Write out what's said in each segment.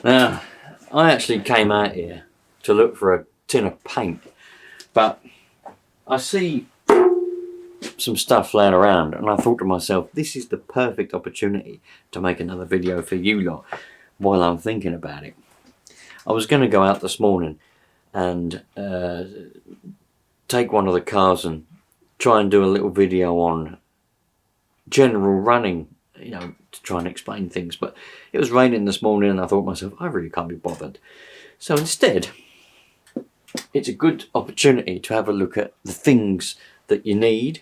Now, I actually came out here to look for a tin of paint, but I see some stuff laying around and I thought to myself, this is the perfect opportunity to make another video for you lot while I'm thinking about it. I was going to go out this morning and take one of the cars and try and do a little video on general running, you know, to try and explain things, but it was raining this morning and I thought to myself, I really can't be bothered. So instead, it's a good opportunity to have a look at the things that you need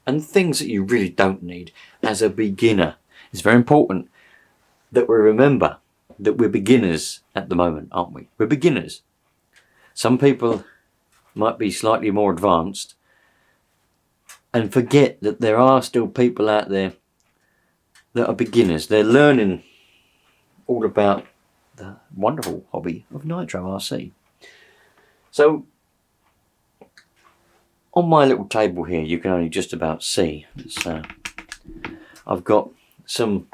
and things that you really don't need as a beginner. It's very important that we remember that we're beginners at the moment, aren't we? We're beginners. Some people might be slightly more advanced and forget that there are still people out there that are beginners. They're learning all about the wonderful hobby of Nitro RC. So on my little table here, you can only just about see, I've got some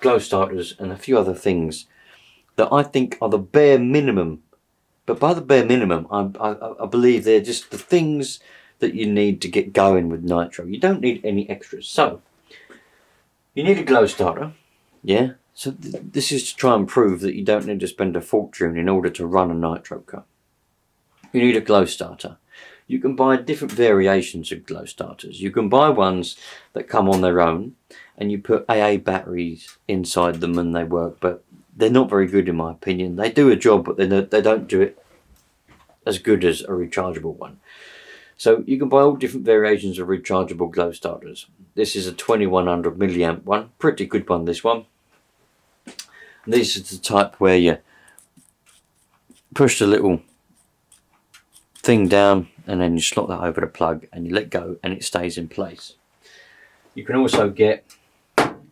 glow starters and a few other things that I think are the bare minimum. But by the bare minimum, I believe they're just the things that you need to get going with Nitro. You don't need any extras. So you need a glow starter, yeah. So this is to try and prove that you don't need to spend a fortune in order to run a Nitro car. You need a glow starter. You can buy different variations of glow starters. You can buy ones that come on their own and you put AA batteries inside them and they work, but they're not very good in my opinion. They do a job, but they don't do it as good as a rechargeable one. So you can buy all different variations of rechargeable glow starters. This is a 2100 milliamp one, pretty good one, this one. This is the type where you push the little thing down and then you slot that over the plug and you let go and it stays in place. You can also get,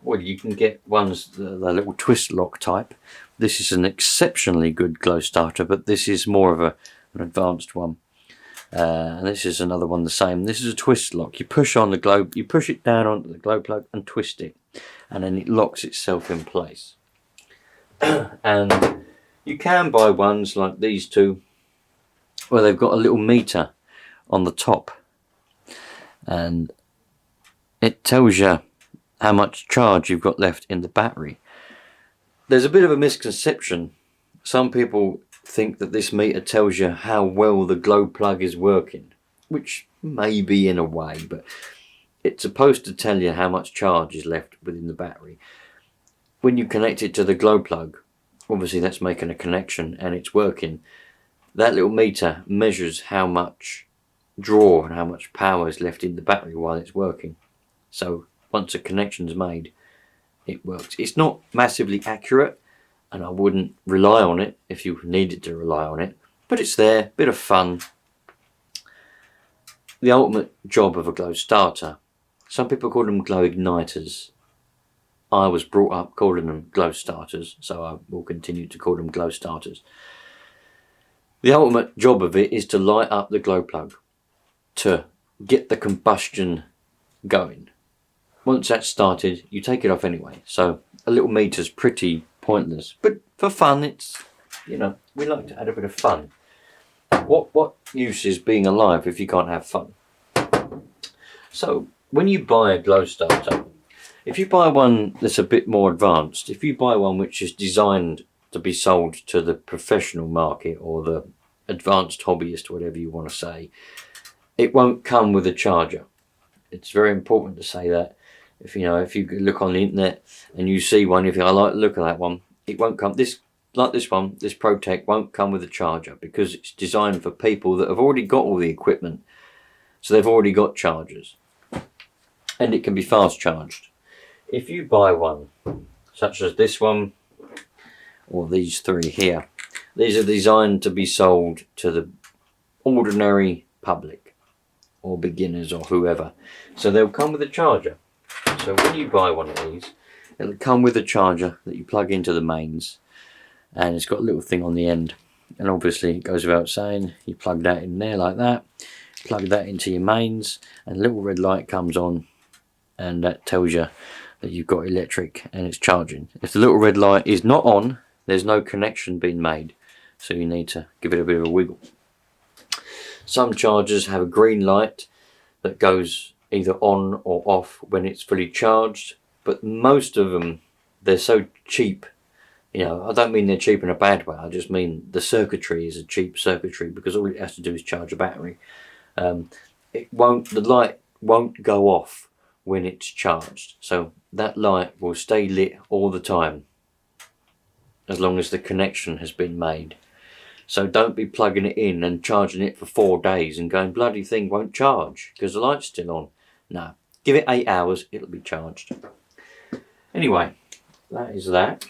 well, you can get ones, the little twist lock type. This is an exceptionally good glow starter, but this is more of an advanced one. And this is another one the same. This is a twist lock. You push on the glow, you push it down onto the glow plug and twist it, and then it locks itself in place. And you can buy ones like these two where they've got a little meter on the top and it tells you how much charge you've got left in the battery. There's a bit of a misconception. Some people think that this meter tells you how well the glow plug is working, which may be in a way, but it's supposed to tell you how much charge is left within the battery. When you connect it to the glow plug, obviously that's making a connection and it's working. That little meter measures how much draw and how much power is left in the battery while it's working. So once a connection's made, it works. It's not massively accurate, and I wouldn't rely on it if you needed to rely on it, but it's there, bit of fun. The ultimate job of a glow starter. Some people call them glow igniters. I was brought up calling them glow starters, so I will continue to call them glow starters. The ultimate job of it is to light up the glow plug, to get the combustion going. Once that's started, you take it off anyway, so a little meter's pretty pointless, but for fun, it's, you know, we like to add a bit of fun. What use is being alive if you can't have fun? So when you buy a glow starter, if you buy one that's a bit more advanced, if you buy one which is designed to be sold to the professional market or the advanced hobbyist, whatever you want to say, it won't come with a charger. It's very important to say that. If you look on the internet and you see one, if you like the look of that one, it won't come. This one, this ProTech won't come with a charger because it's designed for people that have already got all the equipment, so they've already got chargers, and it can be fast charged. If you buy one, such as this one or these three here, these are designed to be sold to the ordinary public or beginners or whoever, so they'll come with a charger. So when you buy one of these, it'll come with a charger that you plug into the mains, and it's got a little thing on the end, and obviously it goes without saying, you plug that in there like that, plug that into your mains, and a little red light comes on, and that tells you that you've got electric and it's charging. If the little red light is not on, There's no connection being made, so you need to give it a bit of a wiggle. Some chargers have a green light that goes either on or off when it's fully charged, but most of them, they're so cheap. You know, I don't mean they're cheap in a bad way, I just mean the circuitry is a cheap circuitry, because all it has to do is charge a battery. The light won't go off when it's charged, so that light will stay lit all the time as long as the connection has been made. So don't be plugging it in and charging it for 4 days and going, bloody thing won't charge because the light's still on. No, give it 8 hours, it'll be charged. Anyway, that is that.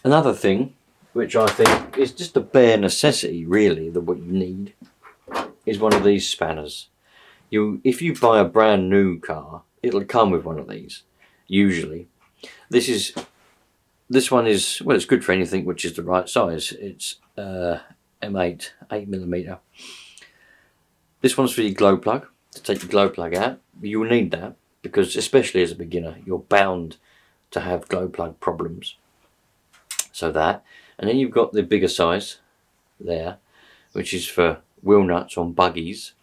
Another thing, which I think is just a bare necessity really, that what you need, is one of these spanners. If you buy a brand new car, it'll come with one of these, usually. This one is, well, it's good for anything which is the right size. It's M8, 8mm. This one's for your glow plug, to take your glow plug out. You'll need that, because especially as a beginner, you're bound to have glow plug problems. So that, and then you've got the bigger size there, which is for wheel nuts on buggies.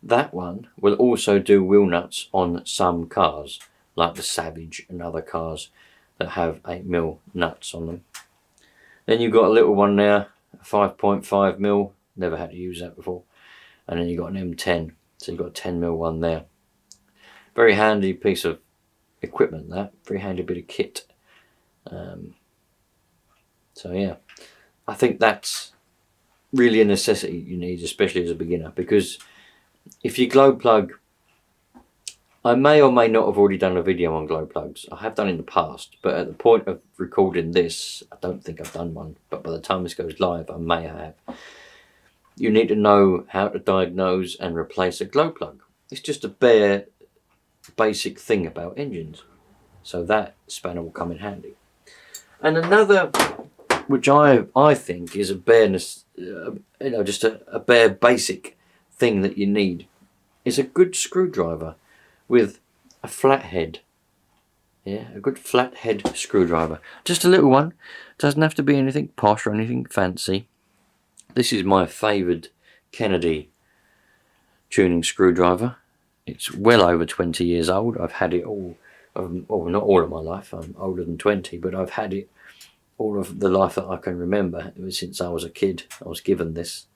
That one will also do wheel nuts on some cars, like the Savage and other cars that have 8mm nuts on them. Then you've got a little one there, 5.5mm, never had to use that before. And then you've got an M10, so you've got a 10mm one there. Very handy piece of equipment, that, very handy bit of kit. So yeah, I think that's really a necessity you need, especially as a beginner, because if you glow plug, I may or may not have already done a video on glow plugs. I have done in the past, but at the point of recording this, I don't think I've done one. But by the time this goes live, I may have. You need to know how to diagnose and replace a glow plug. It's just a bare, basic thing about engines. So that spanner will come in handy. And another, which I think is a bareness, just a bare basic thing that you need, is a good screwdriver with a flat head. Yeah, a good flat head screwdriver. Just a little one. Doesn't have to be anything posh or anything fancy. This is my favoured Kennedy tuning screwdriver. It's well over 20 years old. I've had it all, well, not all of my life. I'm older than 20, but I've had it all of the life that I can remember. Ever since I was a kid, I was given this,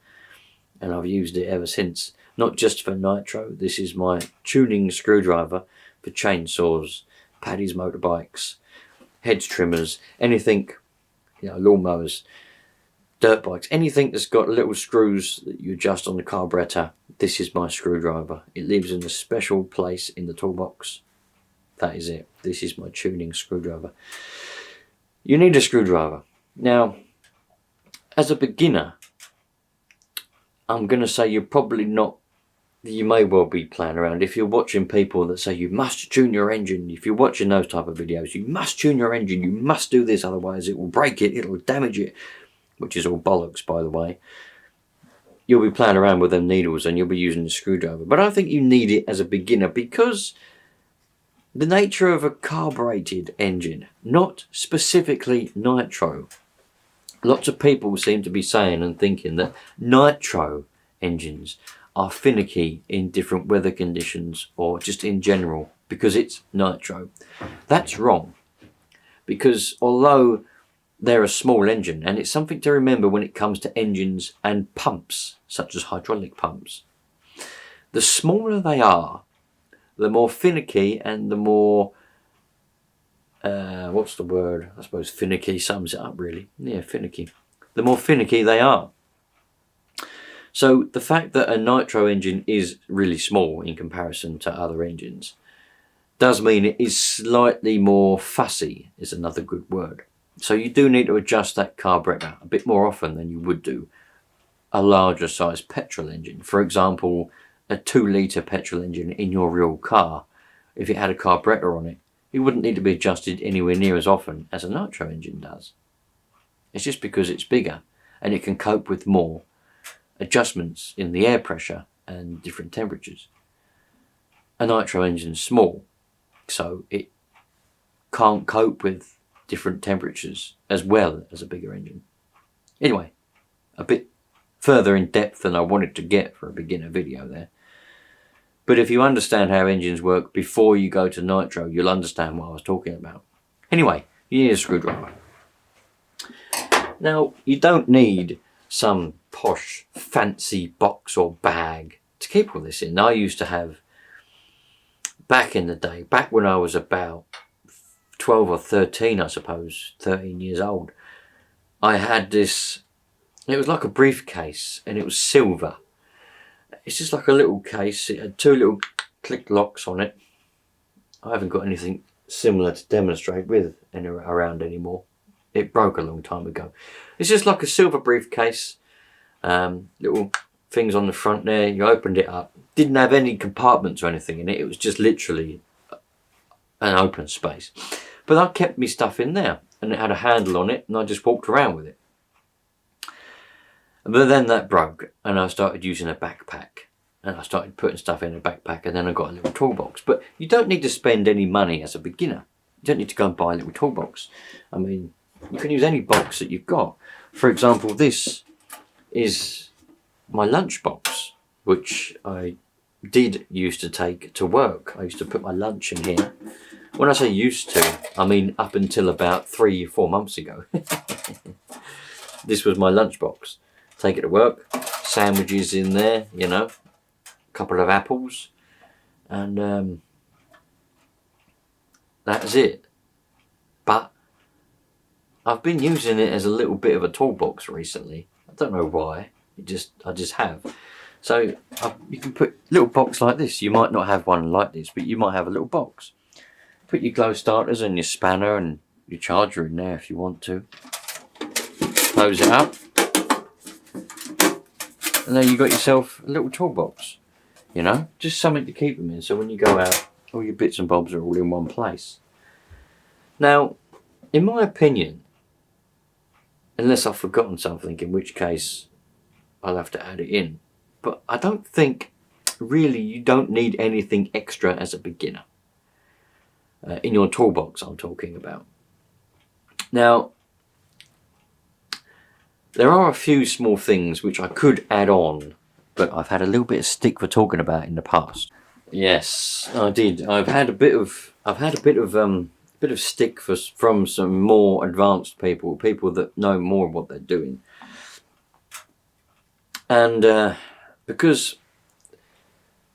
and I've used it ever since. Not just for Nitro. This is my tuning screwdriver for chainsaws, Paddy's motorbikes, hedge trimmers, anything, lawnmowers, dirt bikes, anything that's got little screws that you adjust on the carburetor. This is my screwdriver. It lives in a special place in the toolbox. That is it. This is my tuning screwdriver. You need a screwdriver. Now, as a beginner, I'm going to say you may well be playing around. If you're watching people that say you must tune your engine, if you're watching those type of videos, you must tune your engine, you must do this, otherwise it will break it, it'll damage it, which is all bollocks, by the way. You'll be playing around with them needles and you'll be using the screwdriver. But I think you need it as a beginner, because the nature of a carbureted engine, not specifically nitro. Lots of people seem to be saying and thinking that nitro engines are finicky in different weather conditions or just in general because it's nitro. That's wrong, because although they're a small engine, and it's something to remember when it comes to engines and pumps, such as hydraulic pumps, the smaller they are, the more finicky and the more, what's the word? I suppose finicky sums it up really. Yeah, finicky. The more finicky they are. So the fact that a nitro engine is really small in comparison to other engines does mean it is slightly more fussy, is another good word. So you do need to adjust that carburetor a bit more often than you would do a larger size petrol engine. For example, a 2-litre petrol engine in your real car, if it had a carburetor on it, it wouldn't need to be adjusted anywhere near as often as a nitro engine does. It's just because it's bigger and it can cope with more adjustments in the air pressure and different temperatures. A nitro engine's small, so it can't cope with different temperatures as well as a bigger engine. Anyway, a bit further in depth than I wanted to get for a beginner video there. But if you understand how engines work before you go to Nitro, you'll understand what I was talking about. Anyway, you need a screwdriver. Now, you don't need some posh, fancy box or bag to keep all this in. I used to have, back in the day, back when I was about 12 or 13, I suppose, 13 years old, I had this, it was like a briefcase, and it was silver. It's just like a little case. It had two little click locks on it. I haven't got anything similar to demonstrate with around anymore. It broke a long time ago. It's just like a silver briefcase. Little things on the front there. You opened it up. Didn't have any compartments or anything in it. It was just literally an open space. But I kept my stuff in there, and it had a handle on it, and I just walked around with it. But then that broke, and I started using a backpack, and I started putting stuff in a backpack, and then I got a little toolbox. But you don't need to spend any money as a beginner. You don't need to go and buy a little toolbox. I mean, you can use any box that you've got. For example, this is my lunch box, which I did used to take to work. I used to put my lunch in here. When I say used to, I mean up until about 3 or 4 months ago. This was my lunch box. Take it to work, sandwiches in there, you know, a couple of apples, and that's it. But I've been using it as a little bit of a toolbox recently. I don't know why. I just have. So you can put a little box like this. You might not have one like this, but you might have a little box. Put your glow starters and your spanner and your charger in there if you want to. Close it up. And then you got yourself a little toolbox, you know, just something to keep them in. So when you go out, all your bits and bobs are all in one place. Now, in my opinion, unless I've forgotten something, in which case I'll have to add it in. But I don't think really you don't need anything extra as a beginner. In your toolbox I'm talking about. Now, there are a few small things which I could add on, but I've had a little bit of stick for talking about in the past. Yes, I did. I've had a bit of stick from some more advanced people that know more what they're doing. And because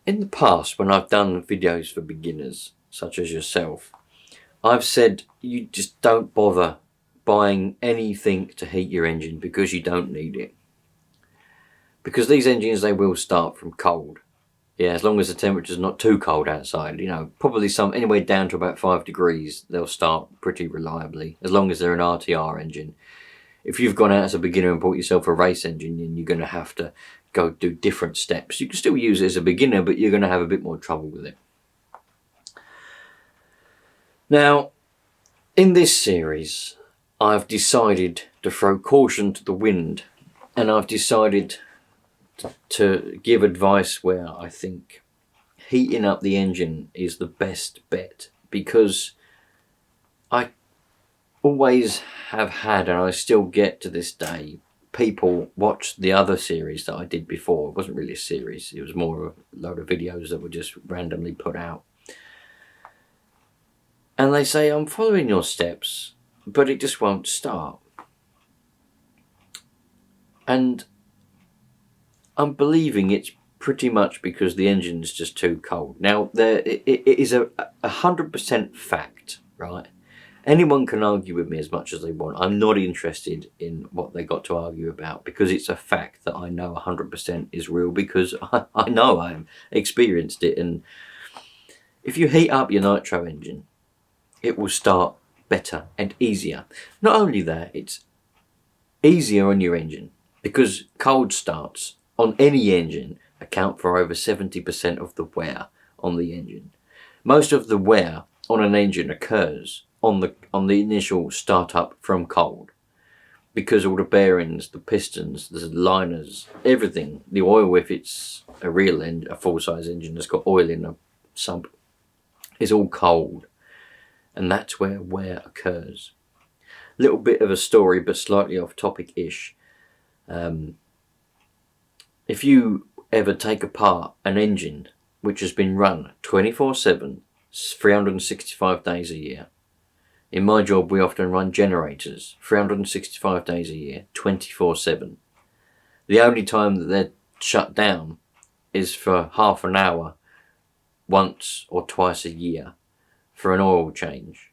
in the past when I've done videos for beginners such as yourself, I've said you just don't bother buying anything to heat your engine because you don't need it. Because these engines, they will start from cold. Yeah, as long as the temperature's not too cold outside, you know, probably anywhere down to about 5 degrees, they'll start pretty reliably, as long as they're an RTR engine. If you've gone out as a beginner and bought yourself a race engine, then you're going to have to go do different steps. You can still use it as a beginner, but you're going to have a bit more trouble with it. Now, in this series, I've decided to throw caution to the wind, and I've decided to give advice where I think heating up the engine is the best bet, because I always have had, and I still get to this day, people watch the other series that I did before. It wasn't really a series, it was more a load of videos that were just randomly put out. And they say, I'm following your steps, but it just won't start. And I'm believing it's pretty much because the engine's just too cold. Now, it is a 100% fact, right? Anyone can argue with me as much as they want. I'm not interested in what they got to argue about, because it's a fact that I know 100% is real, because I know I've experienced it. And if you heat up your Nitro engine, it will start better and easier. Not only that, it's easier on your engine, because cold starts on any engine account for over 70% of the wear on the engine. Most of the wear on an engine occurs on the initial startup from cold, because all the bearings, the pistons, the liners, everything, the oil, if it's a real engine, a full-size engine that's got oil in a sump, is all cold. And that's where wear occurs. Little bit of a story, but slightly off topic-ish. If you ever take apart an engine which has been run 24/7, 365 days a year. In my job, we often run generators 365 days a year, 24/7. The only time that they're shut down is for half an hour once or twice a year for an oil change.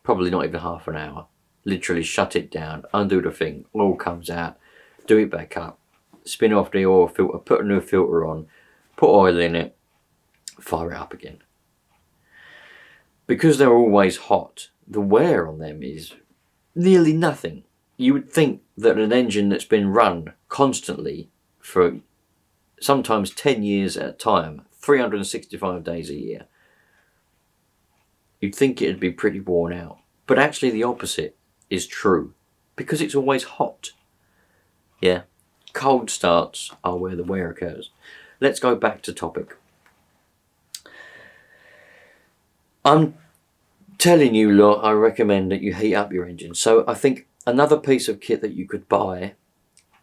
Probably not even half an hour. Literally shut it down, undo the thing, oil comes out, do it back up, spin off the oil filter, put a new filter on, put oil in it, fire it up again. Because they're always hot, the wear on them is nearly nothing. You would think that an engine that's been run constantly for sometimes 10 years at a time, 365 days a year, you'd think it'd be pretty worn out. But actually the opposite is true, because it's always hot. Yeah, cold starts are where the wear occurs. Let's go back to topic. I'm telling you, lot, I recommend that you heat up your engine. So I think another piece of kit that you could buy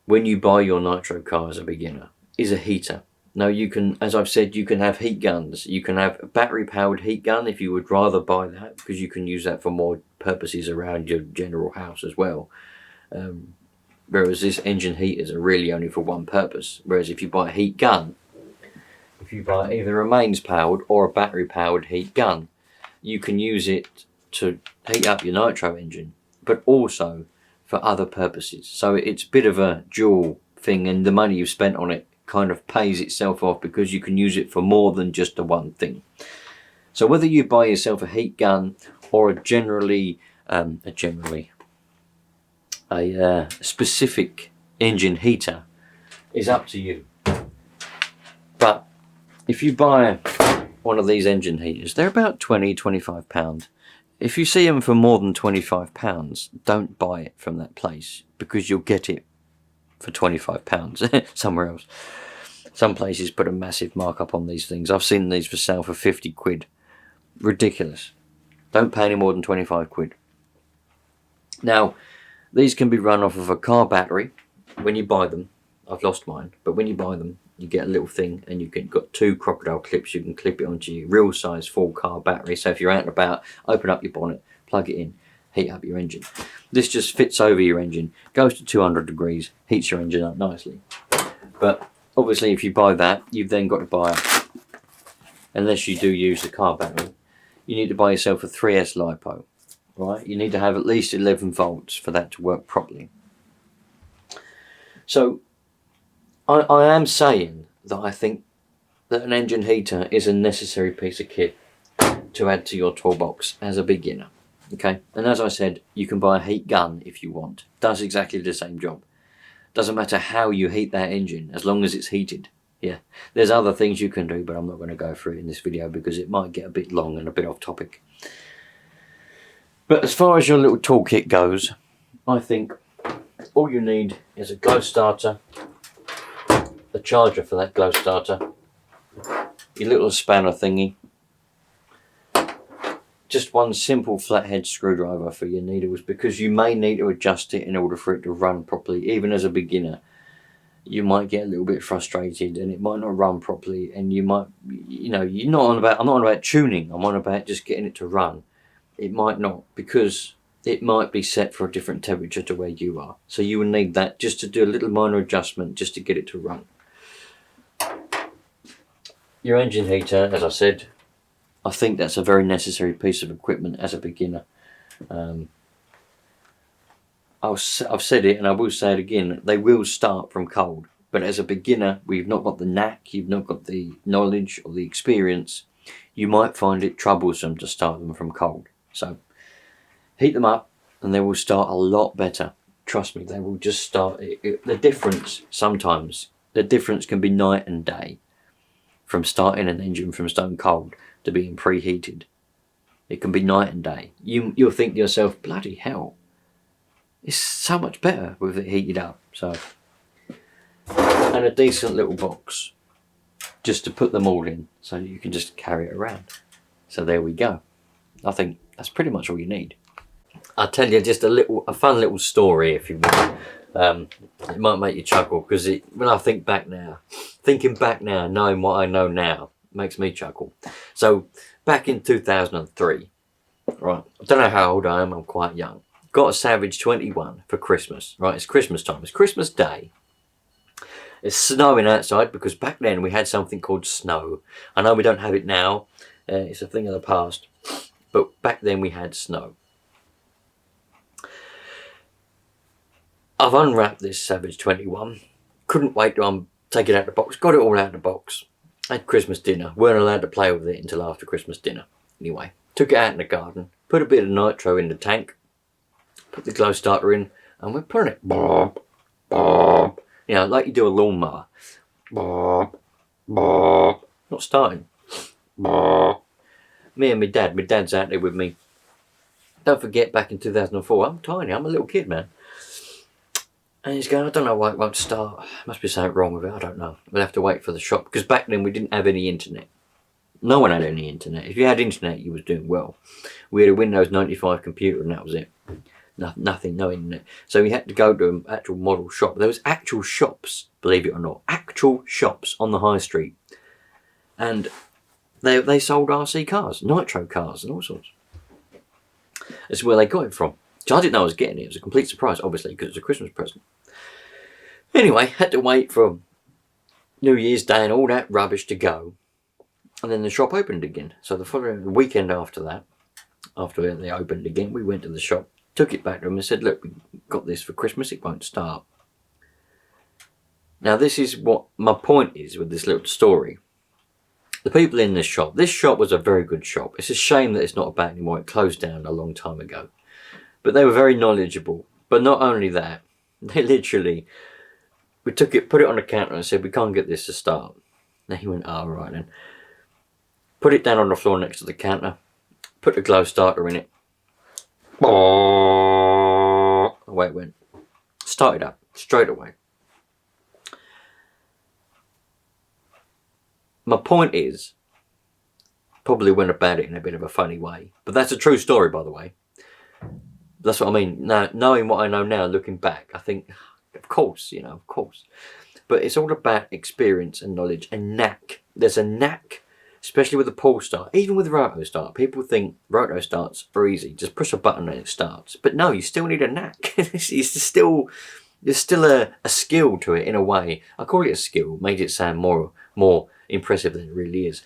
when you buy your Nitro car as a beginner is a heater. Now you can, as I've said, you can have heat guns. You can have a battery powered heat gun if you would rather buy that, because you can use that for more purposes around your general house as well. Whereas this engine heaters are really only for one purpose. Whereas if you buy a heat gun, if you buy either a mains powered or a battery powered heat gun, you can use it to heat up your Nitro engine, but also for other purposes. So it's a bit of a dual thing, and the money you've spent on it kind of pays itself off because you can use it for more than just the one thing. So whether you buy yourself a heat gun or a specific engine heater is up to you. But if you buy one of these engine heaters, they're about £20-25. If you see them for more than £25, don't buy it from that place, because you'll get it for £25 somewhere else. Some places put a massive markup on these things. I've seen these for sale for 50 quid. Ridiculous. Don't pay any more than 25 quid. Now, these can be run off of a car battery when you buy them. I've lost mine, but when you buy them, you get a little thing, and you can got 2 crocodile clips. You can clip it onto your real size full car battery. So if you're out and about, open up your bonnet, plug it in, heat up your engine. This just fits over your engine, goes to 200 degrees, heats your engine up nicely. But obviously if you buy that, you've then got to buy, unless you do use the car battery, you need to buy yourself a 3S LiPo, right? You need to have at least 11 volts for that to work properly. So I am saying that I think that an engine heater is a necessary piece of kit to add to your toolbox as a beginner. Okay, and as I said, you can buy a heat gun if you want. Does exactly the same job. Doesn't matter how you heat that engine, as long as it's heated. Yeah, there's other things you can do, but I'm not going to go through it in this video because it might get a bit long and a bit off topic. But as far as your little toolkit goes, I think all you need is a glow starter, a charger for that glow starter, your little spanner thingy, just one simple flathead screwdriver for your needles, because you may need to adjust it in order for it to run properly. Even as a beginner, you might get a little bit frustrated and it might not run properly, and you might, I'm not on about tuning, I'm on about just getting it to run. It might not, because it might be set for a different temperature to where you are. So you will need that just to do a little minor adjustment just to get it to run. Your engine heater, as I said, I think that's a very necessary piece of equipment as a beginner. I've said it and I will say it again, they will start from cold. But as a beginner, we've not got the knack, you've not got the knowledge or the experience. You might find it troublesome to start them from cold. So heat them up and they will start a lot better. Trust me, they will just start. The difference can be night and day from starting an engine from stone cold to being preheated. It can be night and day. You'll think to yourself, bloody hell, it's so much better with it heated up. So, and a decent little box just to put them all in, so you can just carry it around. So there we go. I think that's pretty much all you need. I'll tell you just a fun little story, if you will. It might make you chuckle, because when I thinking back now, knowing what I know now, makes me chuckle. So back in 2003, right? I don't know how old I am. I'm quite young. Got a Savage 21 for Christmas. Right? It's Christmas time. It's Christmas Day. It's snowing outside, because back then we had something called snow. I know we don't have it now. It's a thing of the past. But back then we had snow. I've unwrapped this Savage 21. Couldn't wait to take it out of the box. Got it all out of the box. Had Christmas dinner. Weren't allowed to play with it until after Christmas dinner. Anyway, took it out in the garden. Put a bit of nitro in the tank. Put the glow starter in. And we're putting it. Bob, bob. You know, like you do a lawnmower. Bob, bob. Not starting. Bob. Me and my dad. My dad's out there with me. Don't forget, back in 2004, I'm tiny. I'm a little kid, man. And he's going, I don't know why it won't start. Must be something wrong with it. I don't know. We'll have to wait for the shop. Because back then we didn't have any internet. No one had any internet. If you had internet, you was doing well. We had a Windows 95 computer and that was it. Nothing, no internet. So we had to go to an actual model shop. There was actual shops, believe it or not. Actual shops on the high street. And they sold RC cars, nitro cars and all sorts. That's where they got it from. So I didn't know I was getting it. It was a complete surprise, obviously, because it was a Christmas present. Anyway, had to wait for New Year's Day and all that rubbish to go. And then the shop opened again. So the following weekend after that, after they opened again, we went to the shop, took it back to them and said, look, we got this for Christmas, it won't start. Now this is what my point is with this little story. The people in this shop was a very good shop. It's a shame that it's not about anymore. It closed down a long time ago. But they were very knowledgeable. But not only that, they literally, we took it, put it on the counter and said, we can't get this to start. And he went, oh, right then. Put it down on the floor next to the counter, put the glow starter in it. Away it went. Started up straight away. My point is, probably went about it in a bit of a funny way. But that's a true story, by the way. That's what I mean. Now, knowing what I know now, looking back, I think, of course, you know, of course. But it's all about experience and knowledge and knack. There's a knack, especially with the pull start, even with roto start. People think roto starts are easy. Just push a button and it starts. But no, you still need a knack. There's still a skill to it in a way. I call it a skill. Made it sound more impressive than it really is.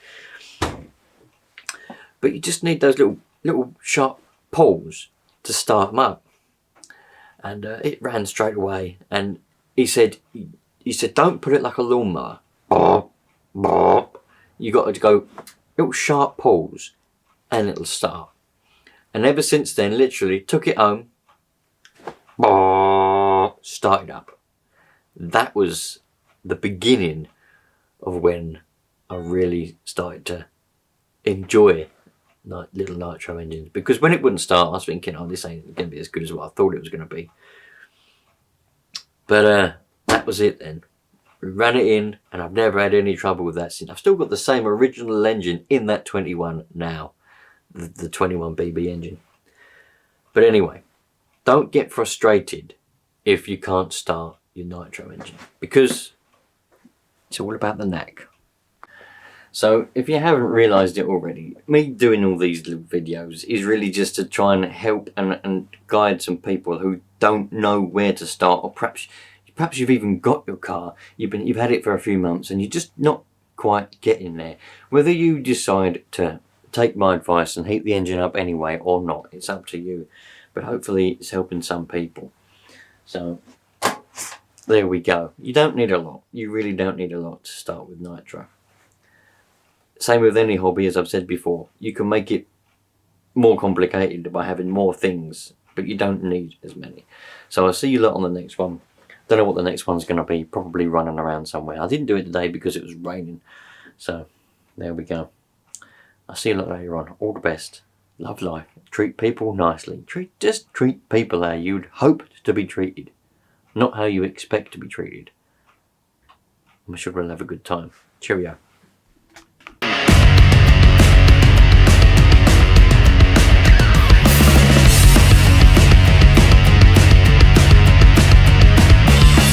But you just need those little sharp pulls to start them up. And it ran straight away. And he said, don't put it like a lawnmower. Bob, bob. You got to go little sharp pulls and it'll start. And ever since then, literally took it home, started up. That was the beginning of when I really started to enjoy little nitro engines. Because when it wouldn't start, I was thinking, oh, this ain't going to be as good as what I thought it was going to be. But that was it then. We ran it in and I've never had any trouble with that since. I've still got the same original engine in that 21 now. The 21BB engine. But anyway, don't get frustrated if you can't start your nitro engine. Because it's all about the knack. So if you haven't realised it already, me doing all these little videos is really just to try and help and guide some people who don't know where to start, or perhaps you've even got your car, you've had it for a few months and you're just not quite getting there. Whether you decide to take my advice and heat the engine up anyway or not, it's up to you. But hopefully it's helping some people. So there we go. You don't need a lot. You really don't need a lot to start with nitro. Same with any hobby, as I've said before. You can make it more complicated by having more things, but you don't need as many. So I'll see you lot on the next one. Don't know what the next one's going to be. Probably running around somewhere. I didn't do it today because it was raining. So there we go. I'll see you lot later on. All the best. Love life. Treat people nicely. Just treat people how you'd hope to be treated. Not how you expect to be treated. I'm sure we'll have a good time. Cheerio.